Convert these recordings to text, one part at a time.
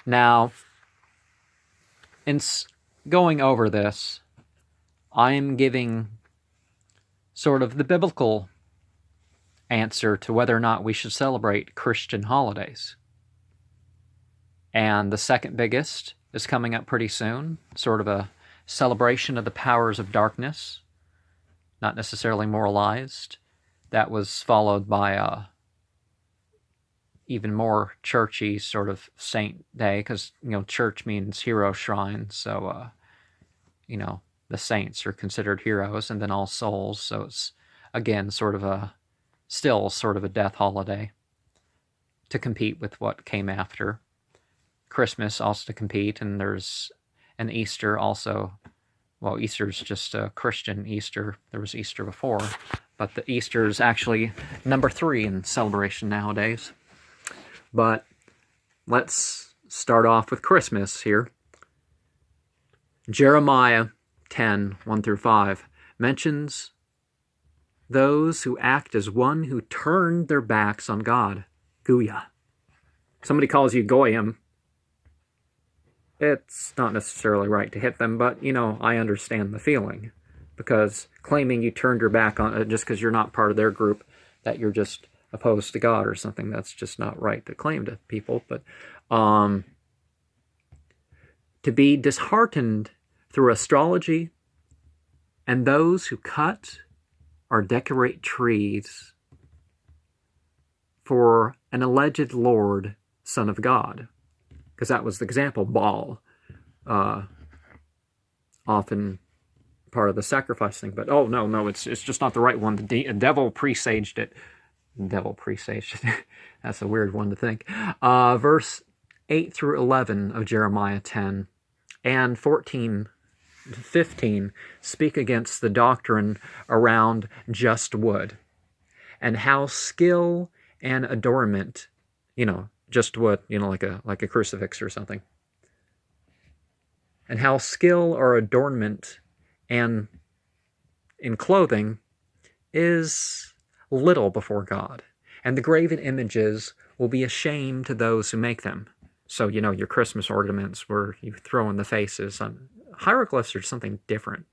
Now, in going over this, I'm giving sort of the biblical answer to whether or not we should celebrate Christian holidays. And the second biggest is coming up pretty soon, sort of a celebration of the powers of darkness, not necessarily moralized. That was followed by a even more churchy sort of saint day, because, church means hero shrine, so, the saints are considered heroes, and then All Souls, so it's, again, still sort of a death holiday to compete with what came after. Christmas also to compete, and there's an Easter also. Well, Easter's just a Christian Easter. There was Easter before, but the Easter is actually number 3 in celebration nowadays. But let's start off with Christmas here. Jeremiah 10:1-5 mentions those who act as one who turned their backs on God. Guya. Somebody calls you Goyim. It's not necessarily right to hit them, but, I understand the feeling. Because claiming you turned your back on it just because you're not part of their group, that you're just opposed to God or something, that's just not right to claim to people. But to be disheartened through astrology and those who cut or decorate trees for an alleged Lord, Son of God. Because that was the example, Baal, often part of the sacrifice thing. But, no, it's just not the right one. The devil presaged it. That's a weird one to think. Verse 8-11 of Jeremiah 10 and 14-15 speak against the doctrine around just wood and how skill and adornment, just wood, like a crucifix or something, and how skill or adornment and in clothing is little before God, and the graven images will be a shame to those who make them. So, your Christmas ornaments where you throw in the faces on hieroglyphs are something different.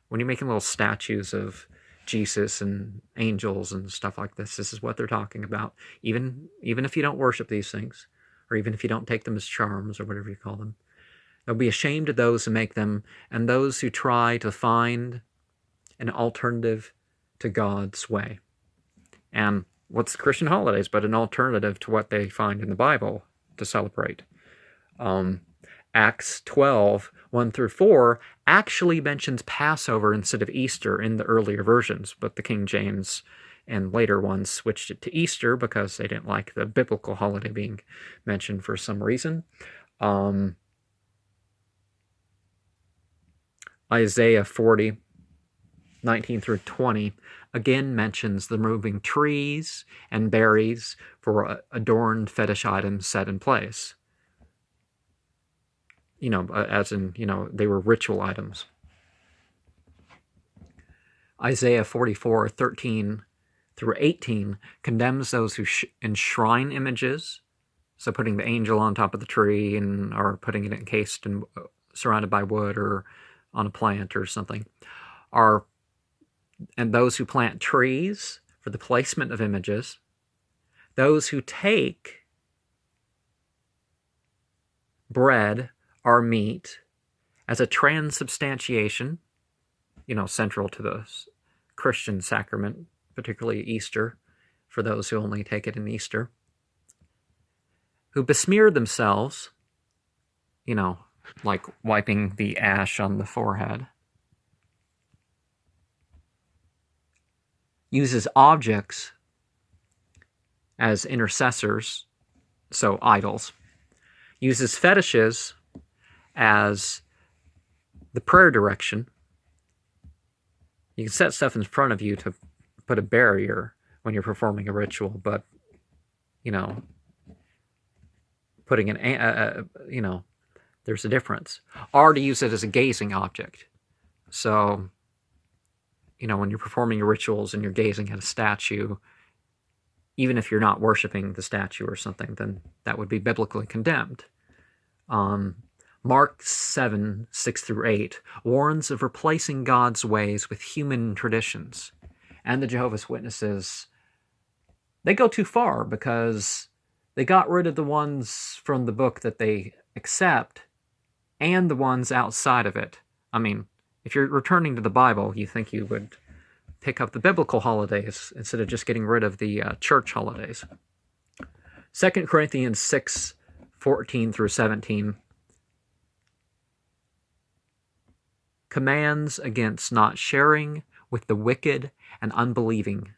When you're making little statues of Jesus and angels and stuff like this is what they're talking about. Even if you don't worship these things, or even if you don't take them as charms or whatever you call them, they'll be a shame to those who make them and those who try to find an alternative to God's way. And what's Christian holidays but an alternative to what they find in the Bible to celebrate? Acts 12:1-4 actually mentions Passover instead of Easter in the earlier versions, but the King James and later ones switched it to Easter because they didn't like the biblical holiday being mentioned for some reason. Isaiah 40:19-20 again mentions the removing trees and berries for adorned fetish items set in place. As in, they were ritual items. Isaiah 44:13-18 condemns those who enshrine images, so putting the angel on top of the tree or putting it encased and surrounded by wood or on a plant or something, and those who plant trees for the placement of images, those who take bread or meat as a transubstantiation, central to the Christian sacrament, particularly Easter, for those who only take it in Easter, who besmear themselves, like wiping the ash on the forehead, uses objects as intercessors, so idols, uses fetishes as the prayer direction. You can set stuff in front of you to put a barrier when you're performing a ritual, but, putting there's a difference. Or to use it as a gazing object. So, when you're performing your rituals and you're gazing at a statue, even if you're not worshiping the statue or something, then that would be biblically condemned. Mark 7, 6 through 8 warns of replacing God's ways with human traditions. And the Jehovah's Witnesses, they go too far because they got rid of the ones from the book that they accept and the ones outside of it. I mean, if you're returning to the Bible, you think you would pick up the biblical holidays instead of just getting rid of the church holidays. 2 Corinthians 6, 14 through 17 commands against not sharing with the wicked and unbelieving.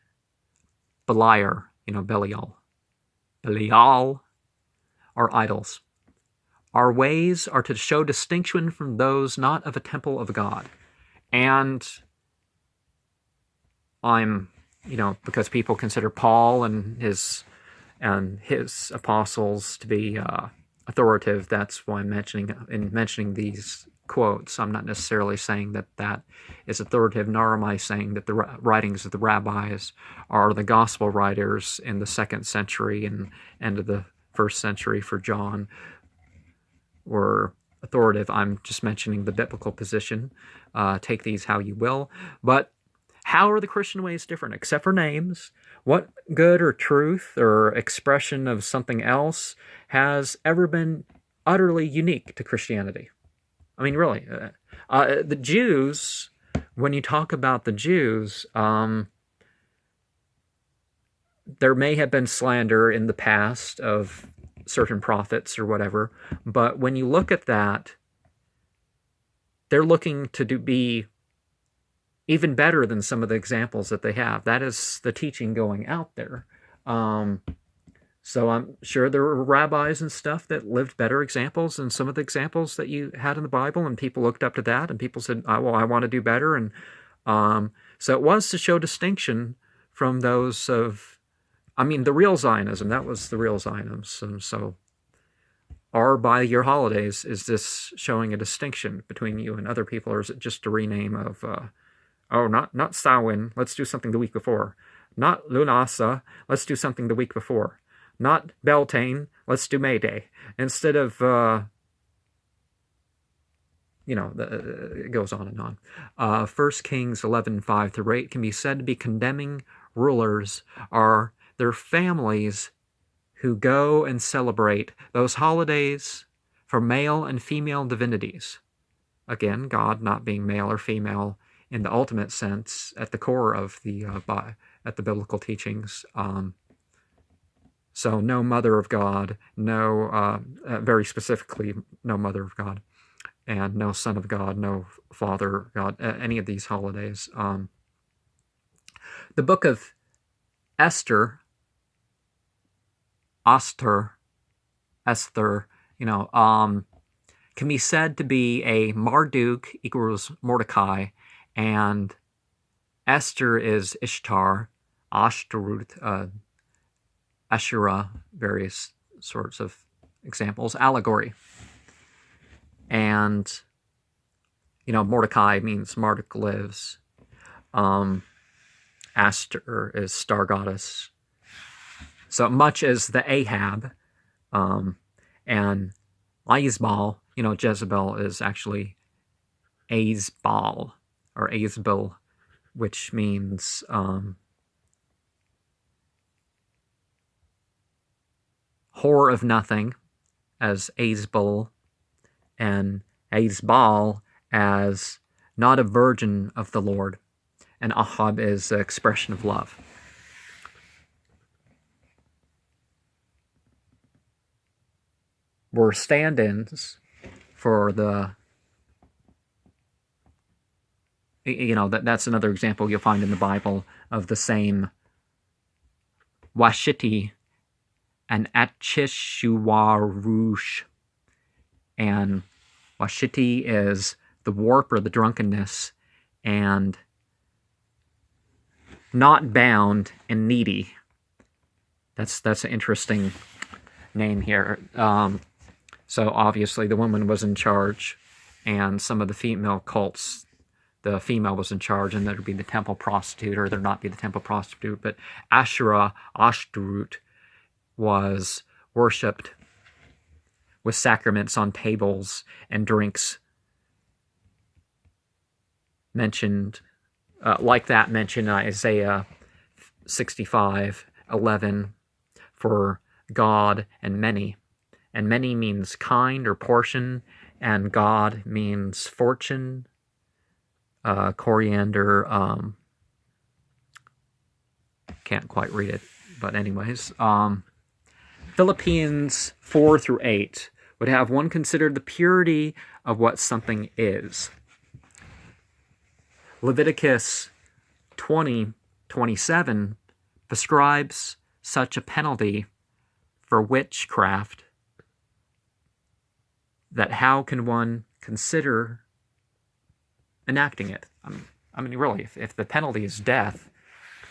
Beliar, Belial. Belial are idols. Our ways are to show distinction from those not of a temple of God. And because people consider Paul and his apostles to be authoritative, that's why I'm mentioning these quotes. I'm not necessarily saying that is authoritative, nor am I saying that the writings of the rabbis are the gospel writers in the 2nd century and end of the 1st century for John were authoritative. I'm just mentioning the biblical position. Take these how you will. But how are the Christian ways different? Except for names, what good or truth or expression of something else has ever been utterly unique to Christianity? I mean, really, the Jews, when you talk about the Jews, there may have been slander in the past of certain prophets or whatever, but when you look at that, they're looking to be even better than some of the examples that they have. That is the teaching going out there. So I'm sure there were rabbis and stuff that lived better examples than some of the examples that you had in the Bible, and people looked up to that, and people said, well, I want to do better. And so it was to show distinction from those of, the real Zionism. That was the real Zionism. So by your holidays, is this showing a distinction between you and other people, or is it just a rename of, not Samhain, let's do something the week before. Not Lunasa, let's do something the week before. Not Beltane, let's do May Day. Instead of, it goes on and on. 1 Kings 11, 5 through 8 can be said to be condemning rulers are their families who go and celebrate those holidays for male and female divinities. Again, God not being male or female in the ultimate sense at the core of the biblical teachings. So no mother of God, no, very specifically, no mother of God, and no son of God, no father of God, any of these holidays. The book of Esther, can be said to be a Marduk equals Mordecai, and Esther is Ishtar, Ashtaroth, Asherah, various sorts of examples, allegory. And, Mordecai means Marduk lives. Aster is star goddess. So much as the Ahab, and Izbal, Jezebel is actually Azbal, or Azbel, which means whore of nothing, as Azbal, and Azbal as not a virgin of the Lord, and Ahab is an expression of love. Were stand-ins for that's another example you'll find in the Bible of the same Washiti and Achishuarush. And Washiti is the warp or the drunkenness, and not bound and needy. That's an interesting name here. So obviously the woman was in charge, and some of the female cults, the female was in charge, and there'd be the temple prostitute, or there'd not be the temple prostitute, but Asherah, Ashtaroth, was worshipped with sacraments on tables and drinks mentioned, like that mentioned in Isaiah 65:11 for God and many. And many means kind or portion, and God means fortune, coriander, can't quite read it, but anyways. Philippians 4-8 would have one consider the purity of what something is. Leviticus 20:27 prescribes such a penalty for witchcraft that how can one consider enacting it? I mean really, if the penalty is death,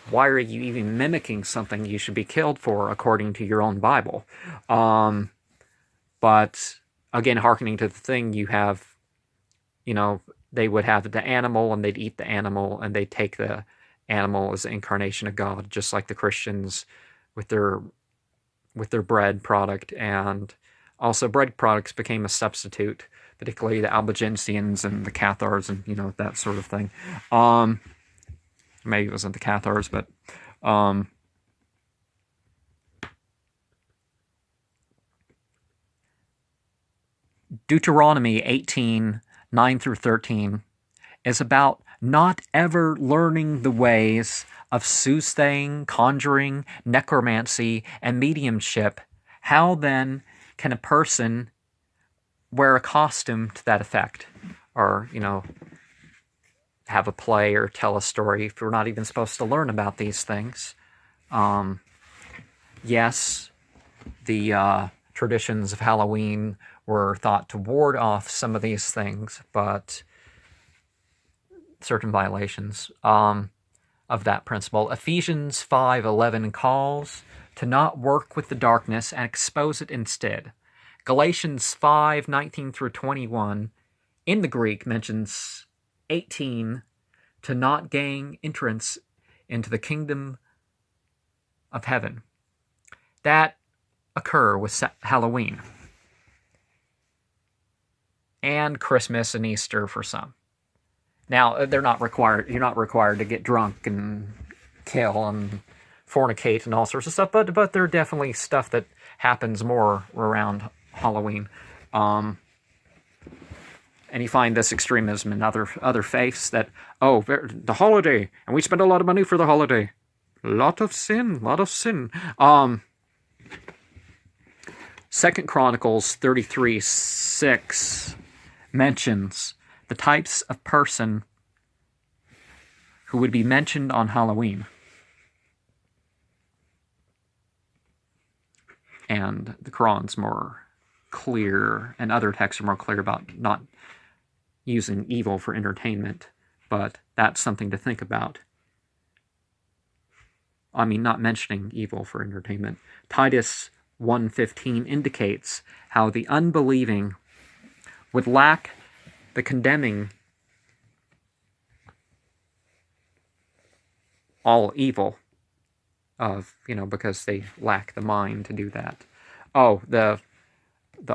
why are you even mimicking something you should be killed for according to your own Bible? But again, hearkening to the thing, you have, they would have the animal and they'd eat the animal and they'd take the animal as the incarnation of God, just like the Christians with their bread product. And also bread products became a substitute, particularly the Albigensians and the Cathars and, that sort of thing. Maybe it wasn't the Cathars, but Deuteronomy 18:9-13 is about not ever learning the ways of soothsaying, conjuring, necromancy, and mediumship. How then can a person wear a costume to that effect? Or, have a play or tell a story if we're not even supposed to learn about these things? Yes, the traditions of Halloween were thought to ward off some of these things, but certain violations of that principle. Ephesians 5:11 calls to not work with the darkness and expose it instead. Galatians 5:19-21 in the Greek mentions 18 to not gain entrance into the kingdom of heaven. That occur with Halloween and Christmas and Easter for some. Now, they're not required. You're not required to get drunk and kill and fornicate and all sorts of stuff, but they're definitely stuff that happens more around Halloween. And you find this extremism in other faiths that, the holiday, and we spend a lot of money for the holiday. Lot of sin. 2 Chronicles 33:6 mentions the types of person who would be mentioned on Halloween. And the Quran's more clear, and other texts are more clear about not using evil for entertainment, but that's something to think about. I mean, not mentioning evil for entertainment. Titus 1:15 indicates how the unbelieving would lack the condemning all evil of, because they lack the mind to do that. The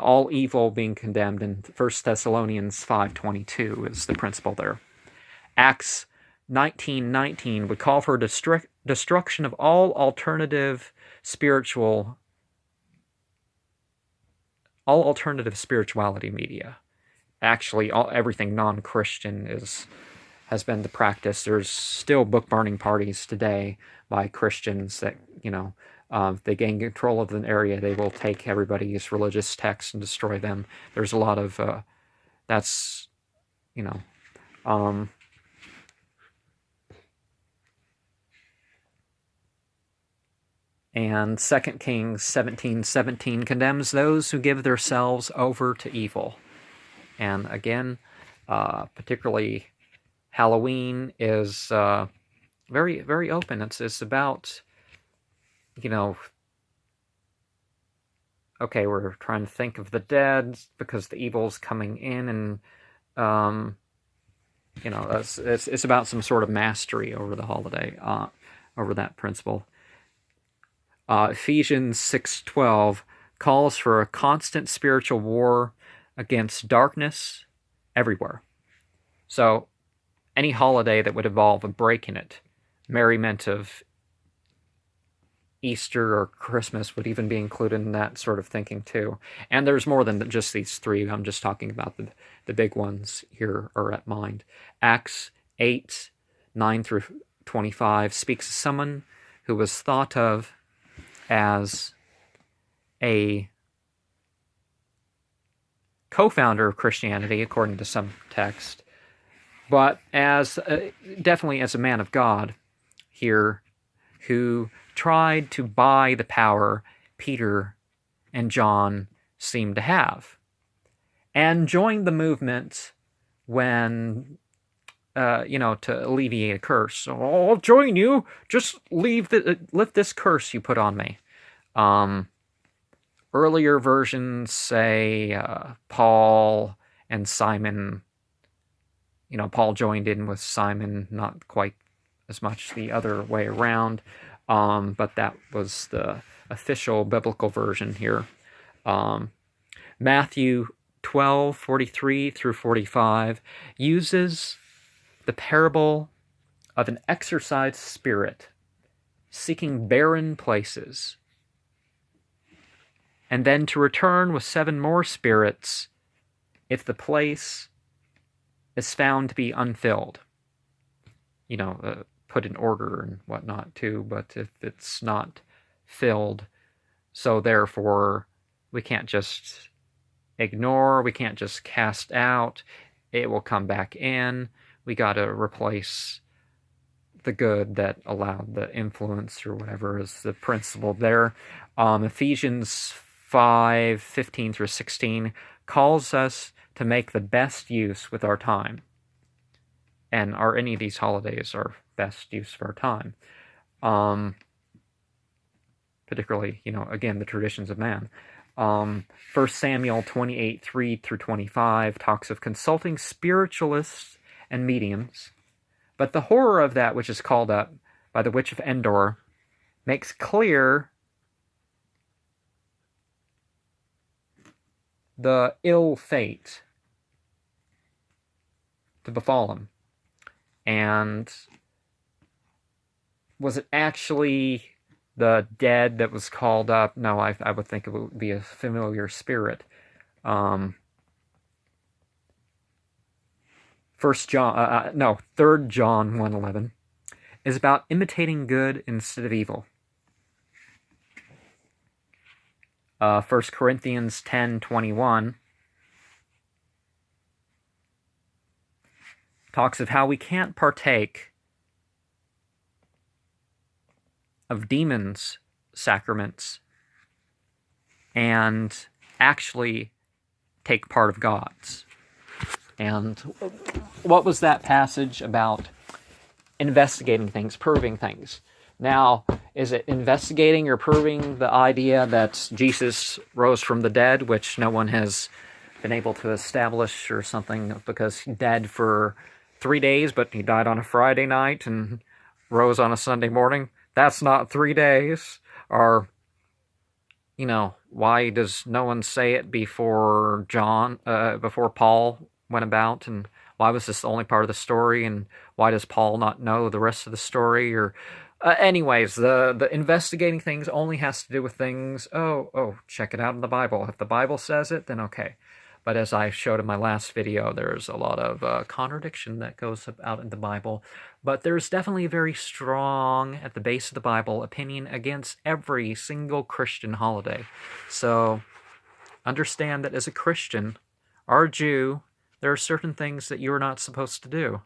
all evil being condemned in 1 Thessalonians 5:22 is the principle there. Acts 19:19 would call for destruction of all alternative spirituality media. Actually, everything non-Christian has been the practice. There's still book burning parties today by Christians that, if they gain control of an area, they will take everybody's religious texts and destroy them. There's a lot of that's, and 2 Kings 17:17 condemns those who give themselves over to evil. And again, particularly Halloween is very, very open. It's about, okay, we're trying to think of the dead because the evil's coming in, and it's about some sort of mastery over the holiday, over that principle. Ephesians 6:12 calls for a constant spiritual war against darkness everywhere. So any holiday that would involve a break in it, merriment of Easter or Christmas would even be included in that sort of thinking too. And there's more than just these three. I'm just talking about the big ones here are at mind. Acts 8, 9 through 25 speaks of someone who was thought of as a co-founder of Christianity, according to some text, but as definitely as a man of God here who tried to buy the power Peter and John seemed to have, and joined the movement when, to alleviate a curse. Oh, I'll join you. Just lift this curse you put on me. Earlier versions say Paul and Simon. Paul joined in with Simon, not quite as much the other way around, but that was the official biblical version here. Matthew 12:43 through 45 uses the parable of an exorcised spirit seeking barren places, and then to return with 7 more spirits if the place is found to be unfilled. Put in order and whatnot too, but if it's not filled, so therefore we can't just ignore, we can't just cast out, it will come back in. We got to replace the good that allowed the influence or whatever is the principle there. Ephesians 5:15 through 16 calls us to make the best use with our time. And are any of these holidays our best use of our time? Particularly, again, the traditions of man. 1 Samuel 28:3 through 25 talks of consulting spiritualists and mediums, but the horror of that which is called up by the witch of Endor makes clear the ill fate to befall him. And was it actually the dead that was called up? No, I would think it would be a familiar spirit. 3 John 1:11 is about imitating good instead of evil. 1 Corinthians 10:21 talks of how we can't partake of demons' sacraments and actually take part of God's. And what was that passage about? Investigating things, proving things. Now, is it investigating or proving the idea that Jesus rose from the dead, which no one has been able to establish or something, because he dead for 3 days, but he died on a Friday night and rose on a Sunday morning? That's not 3 days. Or, why does no one say it before Paul went about, and why was this the only part of the story, and why does Paul not know the rest of the story? Or anyways, the investigating things only has to do with things, check it out in the Bible. If the Bible says it, then okay. But as I showed in my last video, there's a lot of contradiction that goes out in the Bible. But there's definitely a very strong, at the base of the Bible, opinion against every single Christian holiday. So understand that as a Christian or a Jew, there are certain things that you're not supposed to do.